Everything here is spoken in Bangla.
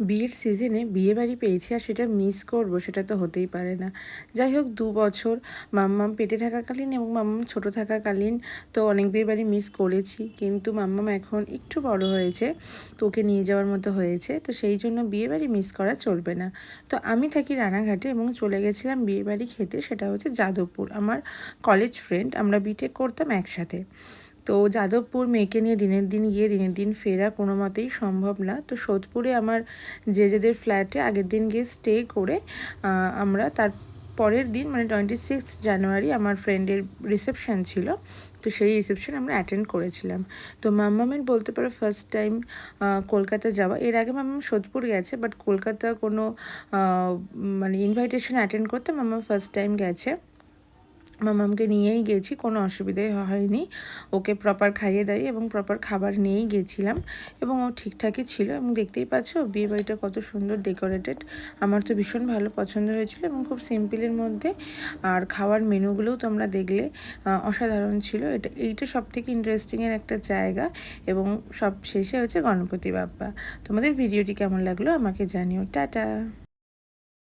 বিয়ের সিজনে বিয়েবাড়ি পেয়েছি আর সেটা মিস করব সেটা তো হতেই পারে না। যাই হোক ২ বছর মাম্মাম পেটে থাকাকালীন এবং মাম্মাম ছোট থাকাকালীন তো অনেক বিয়েবাড়ি মিস করেছি। কিন্তু মাম্মাম এখন একটু বড় হয়েছে, তো ওকে নিয়ে যাওয়ার মতো হয়েছে। তো সেই জন্য বিয়েবাড়ি মিস করা চলবে না। তো আমি থাকি রানাঘাটে এবং চলে গেছিলাম বিয়েবাড়ি খেতে, সেটা হচ্ছে যাদবপুর। আমার কলেজ ফ্রেন্ড, আমরা বিটেক করতাম একসাথে। তো যাদবপুর মেয়েকে নিয়ে দিনের দিন গিয়ে দিনের দিন ফেরা কোনো মতেই সম্ভব না। তো সোদপুরে আমার জেজেদের ফ্ল্যাটে আগের দিন গিয়ে স্টে করে আমরা তার পরের দিন মানে 26 জানুয়ারি আমার ফ্রেন্ডের রিসেপশান ছিল। তো সেই রিসেপশন আমরা অ্যাটেন্ড করেছিলাম। তো মাম্মামের বলতে পারো ফার্স্ট টাইম কলকাতা যাওয়া। এর আগে মাম্মাম সোদপুর গেছে, বাট কলকাতা কোনো মানে ইনভাইটেশন অ্যাটেন্ড করতে মাম্মাম ফার্স্ট টাইম গেছে। মামামকে নিয়েই গেছি, কোনো অসুবিধাই হয়নি। ওকে প্রপার খাইয়ে দাইয়ে এবং প্রপার খাবার নিয়েই গেছিলাম এবং ও ঠিকঠাকই ছিল। এবং দেখতেই পাচ্ছ বিয়েবাড়িটা কত সুন্দর ডেকোরেটেড। আমার তো ভীষণ ভালো পছন্দ হয়েছিল এবং খুব সিম্পলের মধ্যে। আর খাওয়ার মেনুগুলোও তোমরা দেখলে অসাধারণ ছিল। এইটা সবথেকে ইন্টারেস্টিংয়ের একটা জায়গা। এবং সব শেষে হচ্ছে গণপতি বাপ্পা। তোমাদের ভিডিওটি কেমন লাগলো আমাকে জানিও। টাটা।